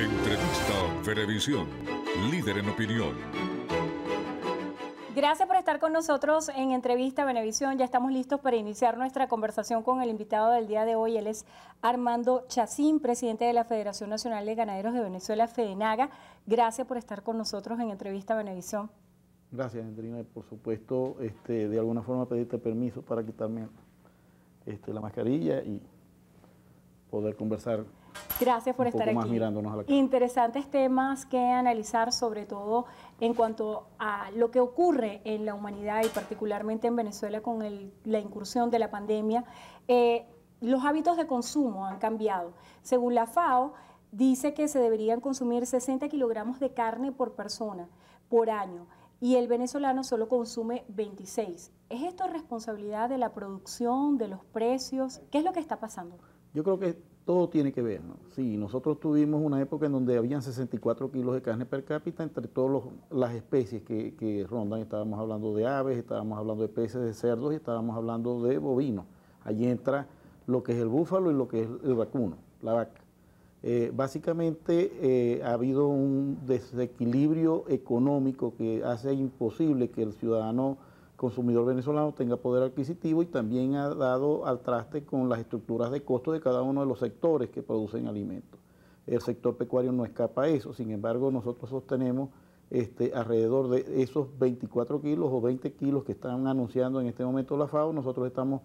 Entrevista Venevisión, líder en opinión. Gracias por estar con nosotros en Entrevista Venevisión. Ya estamos listos para iniciar nuestra conversación con el invitado del día de hoy. Él es Armando Chacín, presidente de la Federación Nacional de Ganaderos de Venezuela, FEDENAGA. Gracias por estar con nosotros en Entrevista Venevisión. Gracias, Andrina. Por supuesto, de alguna forma pedirte permiso para quitarme la mascarilla y poder conversar. Gracias por estar aquí. Mirándonos a la cara. Interesantes temas que analizar, sobre todo en cuanto a lo que ocurre en la humanidad y particularmente en Venezuela con la incursión de la pandemia. Los hábitos de consumo han cambiado. Según la FAO, dice que se deberían consumir 60 kilogramos de carne por persona por año y el venezolano solo consume 26. ¿Es esto responsabilidad de la producción, de los precios? ¿Qué es lo que está pasando? Yo creo que todo tiene que ver, ¿no? Sí, nosotros tuvimos una época en donde habían 64 kilos de carne per cápita entre todas las especies que rondan. Estábamos hablando de aves, estábamos hablando de peces, de cerdos y estábamos hablando de bovinos. Allí entra lo que es el búfalo y lo que es el vacuno, la vaca. Básicamente ha habido un desequilibrio económico que hace imposible que el ciudadano consumidor venezolano tenga poder adquisitivo y también ha dado al traste con las estructuras de costo de cada uno de los sectores que producen alimentos. El sector pecuario no escapa a eso, sin embargo nosotros sostenemos alrededor de esos 24 kilos o 20 kilos que están anunciando en este momento la FAO, nosotros estamos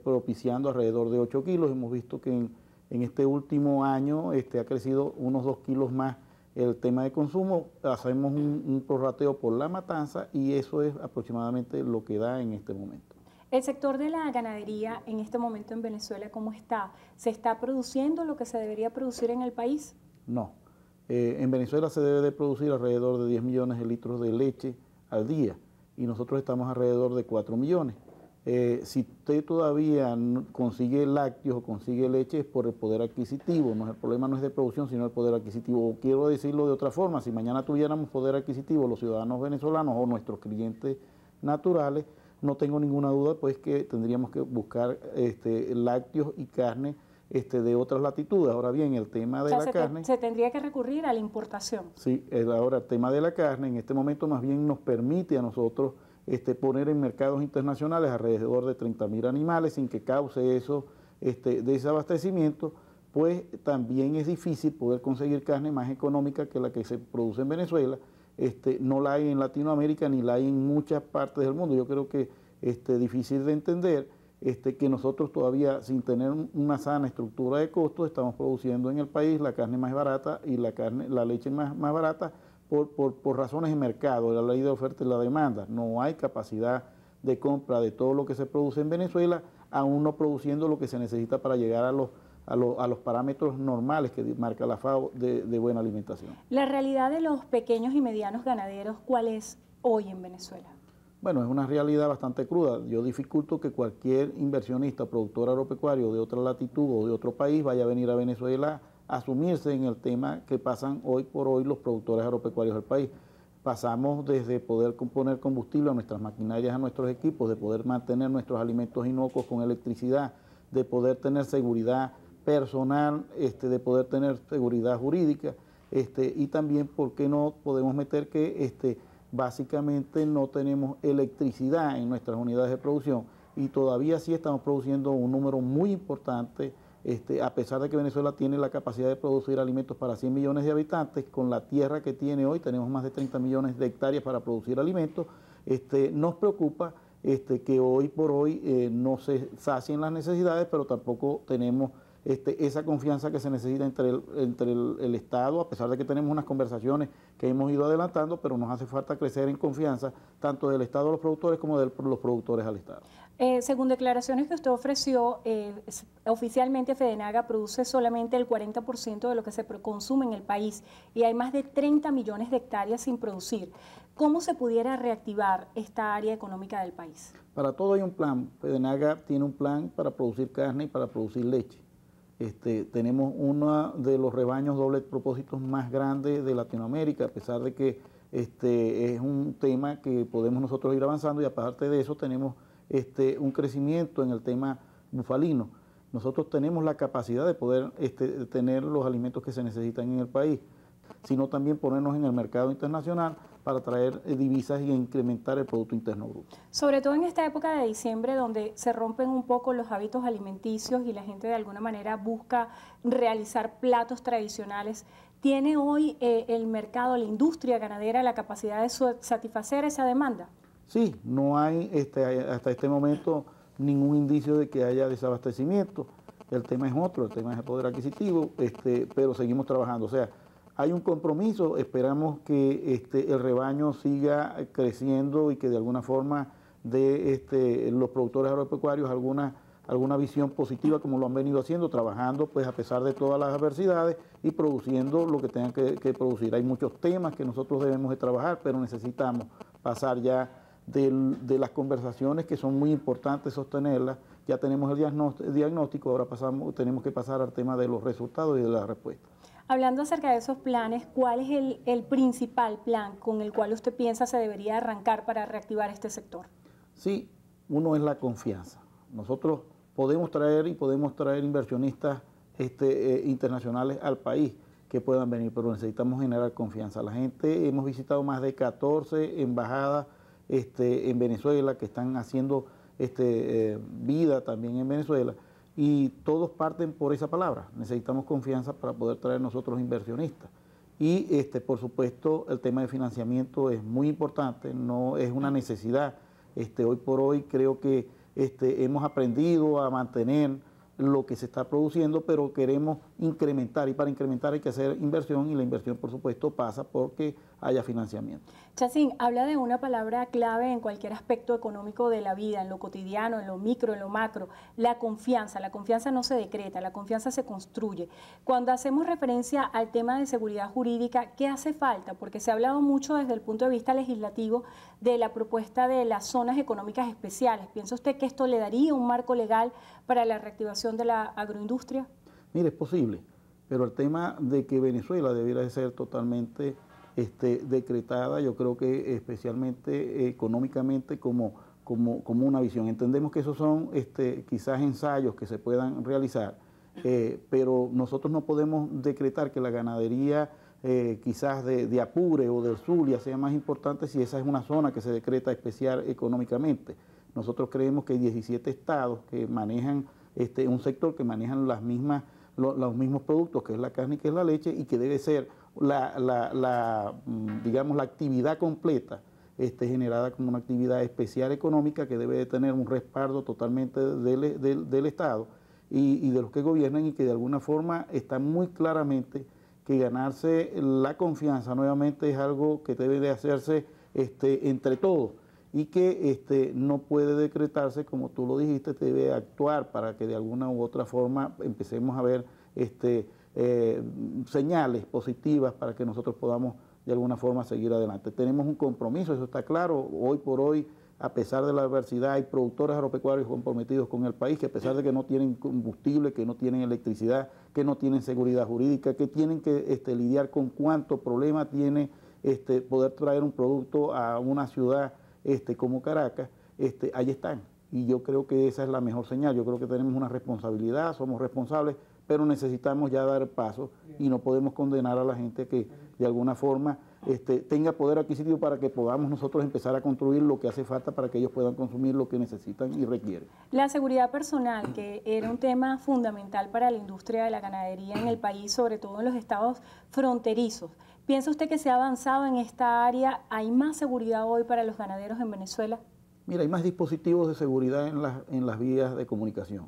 propiciando alrededor de 8 kilos, hemos visto que en este último año ha crecido unos 2 kilos más el tema de consumo, hacemos un prorrateo por la matanza y eso es aproximadamente lo que da en este momento. El sector de la ganadería en este momento en Venezuela, ¿cómo está? ¿Se está produciendo lo que se debería producir en el país? No. En Venezuela se debe de producir alrededor de 10 millones de litros de leche al día y nosotros estamos alrededor de 4 millones. Si usted todavía consigue lácteos o consigue leche es por el poder adquisitivo, el problema no es de producción sino el poder adquisitivo. O quiero decirlo de otra forma, si mañana tuviéramos poder adquisitivo los ciudadanos venezolanos o nuestros clientes naturales, no tengo ninguna duda pues que tendríamos que buscar lácteos y carne de otras latitudes. Ahora bien, el tema de la carne... Se tendría que recurrir a la importación. Sí, ahora el tema de la carne en este momento más bien nos permite a nosotros poner en mercados internacionales alrededor de 30.000 animales sin que cause eso desabastecimiento, pues también es difícil poder conseguir carne más económica que la que se produce en Venezuela. No la hay en Latinoamérica ni la hay en muchas partes del mundo. Yo creo que es difícil de entender que nosotros todavía sin tener una sana estructura de costos estamos produciendo en el país la carne más barata y la leche más barata, por razones de mercado, la ley de oferta y la demanda. No hay capacidad de compra de todo lo que se produce en Venezuela, aún no produciendo lo que se necesita para llegar a los parámetros normales que marca la FAO de buena alimentación. La realidad de los pequeños y medianos ganaderos, ¿cuál es hoy en Venezuela? Bueno, es una realidad bastante cruda. Yo dificulto que cualquier inversionista, productor agropecuario de otra latitud o de otro país vaya a venir a Venezuela asumirse en el tema que pasan hoy por hoy los productores agropecuarios del país. Pasamos desde poder poner combustible a nuestras maquinarias, a nuestros equipos, de poder mantener nuestros alimentos inocuos con electricidad, de poder tener seguridad personal, de poder tener seguridad jurídica, y también, ¿por qué no podemos meter que básicamente no tenemos electricidad en nuestras unidades de producción? Y todavía sí estamos produciendo un número muy importante. A pesar de que Venezuela tiene la capacidad de producir alimentos para 100 millones de habitantes, con la tierra que tiene hoy, tenemos más de 30 millones de hectáreas para producir alimentos, nos preocupa que hoy por hoy no se sacien las necesidades, pero tampoco tenemos esa confianza que se necesita entre el Estado, a pesar de que tenemos unas conversaciones que hemos ido adelantando, pero nos hace falta crecer en confianza, tanto del Estado a los productores como de los productores al Estado. Según declaraciones que usted ofreció, oficialmente FEDENAGA produce solamente el 40% de lo que se consume en el país y hay más de 30 millones de hectáreas sin producir. ¿Cómo se pudiera reactivar esta área económica del país? Para todo hay un plan. FEDENAGA tiene un plan para producir carne y para producir leche. Tenemos uno de los rebaños doble propósitos más grandes de Latinoamérica, a pesar de que es un tema que podemos nosotros ir avanzando y aparte de eso tenemos un crecimiento en el tema bufalino. nosotros tenemos la capacidad de poder tener los alimentos que se necesitan en el país, sino también ponernos en el mercado internacional para traer divisas y incrementar el Producto Interno Bruto. Sobre todo en esta época de diciembre, donde se rompen un poco los hábitos alimenticios y la gente de alguna manera busca realizar platos tradicionales, ¿tiene hoy el mercado, la industria ganadera, la capacidad de satisfacer esa demanda? Sí, no hay hasta este momento ningún indicio de que haya desabastecimiento. El tema es otro, el tema es el poder adquisitivo, pero seguimos trabajando. O sea, hay un compromiso, esperamos que el rebaño siga creciendo y que de alguna forma de los productores agropecuarios alguna visión positiva como lo han venido haciendo, trabajando pues a pesar de todas las adversidades y produciendo lo que tengan que producir. Hay muchos temas que nosotros debemos de trabajar, pero necesitamos pasar ya de las conversaciones que son muy importantes sostenerlas. Ya tenemos el diagnóstico, ahora tenemos que pasar al tema de los resultados y de la respuesta. Hablando acerca de esos planes, ¿cuál es el principal plan con el cual usted piensa se debería arrancar para reactivar este sector? Sí, uno es la confianza. Nosotros podemos traer inversionistas internacionales al país que puedan venir, pero necesitamos generar confianza. La gente, hemos visitado más de 14 embajadas en Venezuela que están haciendo vida también en Venezuela, y todos parten por esa palabra. Necesitamos confianza para poder traer nosotros inversionistas. Y por supuesto el tema de financiamiento es muy importante, no es una necesidad. Hoy por hoy creo que hemos aprendido a mantener lo que se está produciendo, pero queremos incrementar, y para incrementar hay que hacer inversión, y la inversión por supuesto pasa porque haya financiamiento. Chacín, habla de una palabra clave en cualquier aspecto económico de la vida, en lo cotidiano, en lo micro, en lo macro: la confianza. La confianza no se decreta, la confianza se construye. Cuando hacemos referencia al tema de seguridad jurídica, ¿qué hace falta? Porque se ha hablado mucho desde el punto de vista legislativo de la propuesta de las zonas económicas especiales. ¿Piensa usted que esto le daría un marco legal para la reactivación de la agroindustria? Mire, es posible, pero el tema de que Venezuela debiera de ser totalmente decretada, yo creo que especialmente económicamente como una visión. Entendemos que esos son quizás ensayos que se puedan realizar, pero nosotros no podemos decretar que la ganadería quizás de Apure o del Zulia sea más importante si esa es una zona que se decreta especial económicamente. Nosotros creemos que hay 17 estados que manejan un sector que manejan los mismos productos, que es la carne y que es la leche, y que debe ser digamos, la actividad completa generada como una actividad especial económica que debe de tener un respaldo totalmente del Estado y de los que gobiernan, y que de alguna forma está muy claramente que ganarse la confianza nuevamente es algo que debe de hacerse entre todos, y que no puede decretarse, como tú lo dijiste, debe actuar para que de alguna u otra forma empecemos a ver señales positivas para que nosotros podamos de alguna forma seguir adelante. Tenemos un compromiso, eso está claro. Hoy por hoy, a pesar de la adversidad, hay productores agropecuarios comprometidos con el país que, a pesar de que no tienen combustible, que no tienen electricidad, que no tienen seguridad jurídica, que tienen que lidiar con cuánto problema tiene poder traer un producto a una ciudad como Caracas, ahí están. Y yo creo que esa es la mejor señal. Yo creo que tenemos una responsabilidad, somos responsables, pero necesitamos ya dar paso, y no podemos condenar a la gente que de alguna forma tenga poder adquisitivo para que podamos nosotros empezar a construir lo que hace falta para que ellos puedan consumir lo que necesitan y requieren. La seguridad personal, que era un tema fundamental para la industria de la ganadería en el país, sobre todo en los estados fronterizos. ¿Piensa usted que se ha avanzado en esta área? ¿Hay más seguridad hoy para los ganaderos en Venezuela? Mira, hay más dispositivos de seguridad en las vías de comunicación.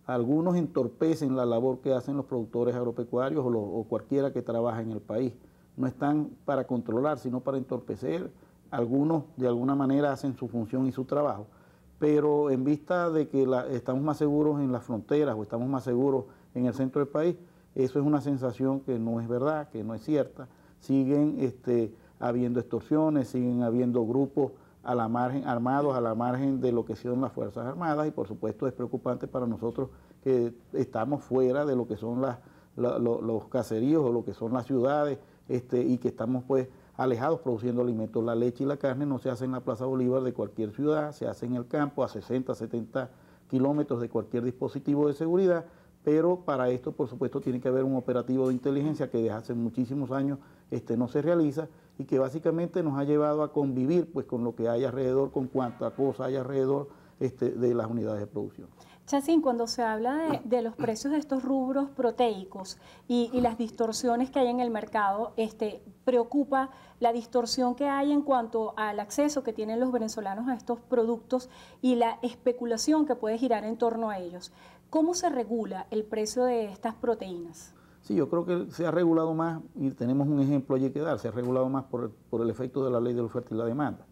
Algunos entorpecen la labor que hacen los productores agropecuarios o cualquiera que trabaja en el país. No están para controlar, sino para entorpecer. Algunos de alguna manera hacen su función y su trabajo, pero en vista de que estamos más seguros en las fronteras o estamos más seguros en el centro del país, eso es una sensación que no es verdad, que no es cierta. Siguen habiendo extorsiones, siguen habiendo grupos a la margen, armados a la margen de lo que son las Fuerzas Armadas, y por supuesto es preocupante para nosotros que estamos fuera de lo que son los caseríos o lo que son las ciudades, y que estamos pues alejados produciendo alimentos. La leche y la carne no se hacen en la Plaza Bolívar de cualquier ciudad, se hace en el campo a 60, 70 kilómetros de cualquier dispositivo de seguridad, pero para esto, por supuesto, tiene que haber un operativo de inteligencia que desde hace muchísimos años no se realiza y que básicamente nos ha llevado a convivir pues, con lo que hay alrededor, con cuánta cosa hay alrededor de las unidades de producción. Chacín, cuando se habla de los precios de estos rubros proteicos y las distorsiones que hay en el mercado, preocupa la distorsión que hay en cuanto al acceso que tienen los venezolanos a estos productos y la especulación que puede girar en torno a ellos. ¿Cómo se regula el precio de estas proteínas? Sí, yo creo que se ha regulado más, y tenemos un ejemplo allí que dar, se ha regulado más por el efecto de la ley de la oferta y la demanda.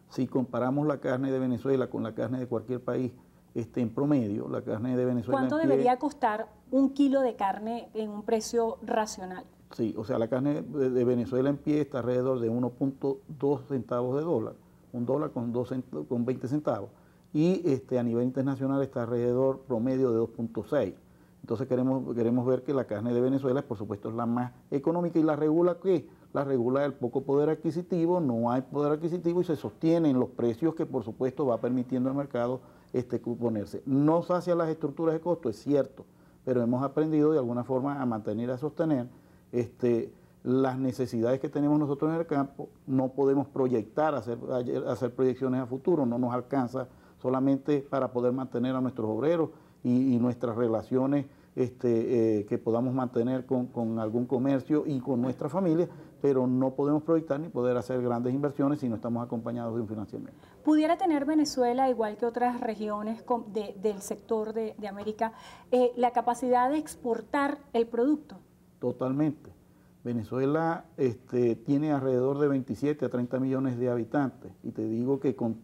Si comparamos la carne de Venezuela con la carne de cualquier país, en promedio, la carne de Venezuela... ¿Cuánto debería costar un kilo de carne en un precio racional? Sí, o sea, la carne de Venezuela en pie está alrededor de 1.2 centavos de dólar, un dólar con 20 centavos, y a nivel internacional está alrededor promedio de 2.6. Entonces queremos ver que la carne de Venezuela, por supuesto, es la más económica. ¿Y la regula qué? La regula el poco poder adquisitivo, no hay poder adquisitivo y se sostienen los precios que, por supuesto, va permitiendo el mercado ponerse. No sacia las estructuras de costo, es cierto, pero hemos aprendido de alguna forma a mantener, a sostener las necesidades que tenemos nosotros en el campo. No podemos proyectar, hacer proyecciones a futuro, no nos alcanza solamente para poder mantener a nuestros obreros y nuestras relaciones que podamos mantener con algún comercio y con nuestra familia, pero no podemos proyectar ni poder hacer grandes inversiones si no estamos acompañados de un financiamiento. ¿Pudiera tener Venezuela, igual que otras regiones del sector de América, la capacidad de exportar el producto? Totalmente. Venezuela tiene alrededor de 27 a 30 millones de habitantes y te digo que con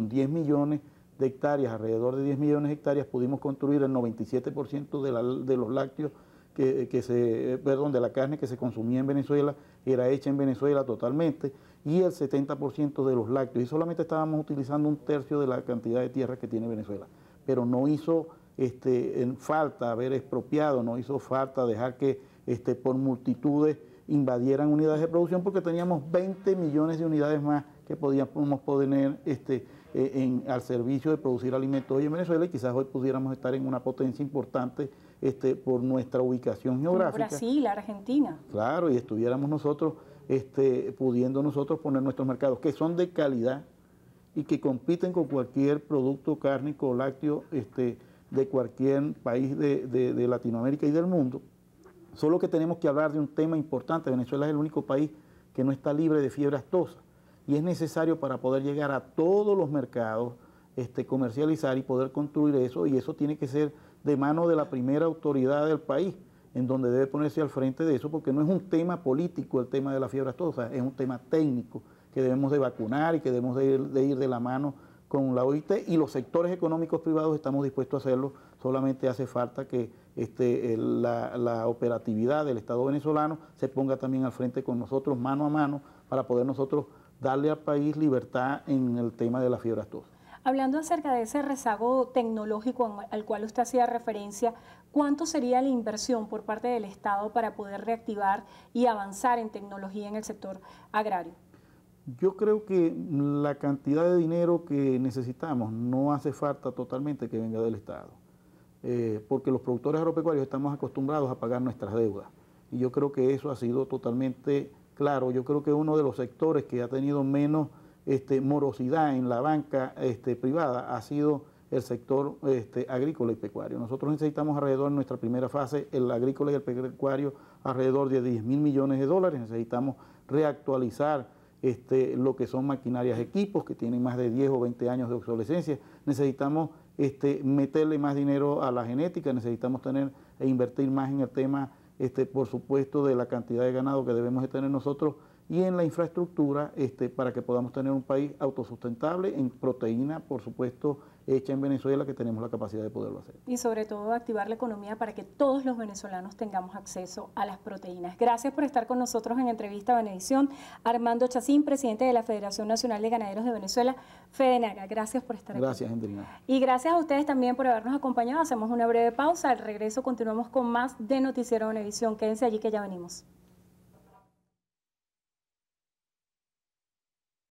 10 millones de hectáreas, alrededor de 10 millones de hectáreas, pudimos construir el 97% de los lácteos de la carne que se consumía en Venezuela, era hecha en Venezuela totalmente, y el 70% de los lácteos, y solamente estábamos utilizando un tercio de la cantidad de tierra que tiene Venezuela, pero no hizo falta haber expropiado, no hizo falta dejar que por multitudes invadieran unidades de producción, porque teníamos 20 millones de unidades más que podíamos poner al servicio de producir alimentos hoy en Venezuela, y quizás hoy pudiéramos estar en una potencia importante por nuestra ubicación geográfica. Como Brasil, Argentina. Claro, y estuviéramos nosotros pudiendo nosotros poner nuestros mercados, que son de calidad y que compiten con cualquier producto cárnico o lácteo de cualquier país de Latinoamérica y del mundo. Solo que tenemos que hablar de un tema importante. Venezuela es el único país que no está libre de fiebre aftosa. Y es necesario para poder llegar a todos los mercados, comercializar y poder construir eso, y eso tiene que ser de mano de la primera autoridad del país, en donde debe ponerse al frente de eso, porque no es un tema político el tema de la fiebre aftosa, es un tema técnico que debemos de vacunar y que debemos de ir de la mano con la OIT, y los sectores económicos privados estamos dispuestos a hacerlo. Solamente hace falta que la operatividad del Estado venezolano se ponga también al frente con nosotros, mano a mano, para poder nosotros darle al país libertad en el tema de la fiebre aftosa. Hablando acerca de ese rezago tecnológico al cual usted hacía referencia, ¿cuánto sería la inversión por parte del Estado para poder reactivar y avanzar en tecnología en el sector agrario? Yo creo que la cantidad de dinero que necesitamos no hace falta totalmente que venga del Estado, porque los productores agropecuarios estamos acostumbrados a pagar nuestras deudas, y yo creo que eso ha sido totalmente claro. Yo creo que uno de los sectores que ha tenido menos morosidad en la banca privada ha sido el sector agrícola y pecuario. Nosotros necesitamos alrededor, en nuestra primera fase, el agrícola y el pecuario, alrededor de 10.000 millones de dólares. Necesitamos reactualizar lo que son maquinarias, equipos que tienen más de 10 o 20 años de obsolescencia. Necesitamos meterle más dinero a la genética, necesitamos invertir más en el tema, por supuesto, de la cantidad de ganado que debemos de tener nosotros, y en la infraestructura para que podamos tener un país autosustentable en proteína, por supuesto, hecha en Venezuela, que tenemos la capacidad de poderlo hacer. Y sobre todo activar la economía para que todos los venezolanos tengamos acceso a las proteínas. Gracias por estar con nosotros en Entrevista Venevisión. Armando Chacín, presidente de la Federación Nacional de Ganaderos de Venezuela, FEDENAGA. Gracias por estar aquí. Gracias, Hendrina. Y gracias a ustedes también por habernos acompañado. Hacemos una breve pausa. Al regreso continuamos con más de Noticiero Venevisión. Quédense allí que ya venimos.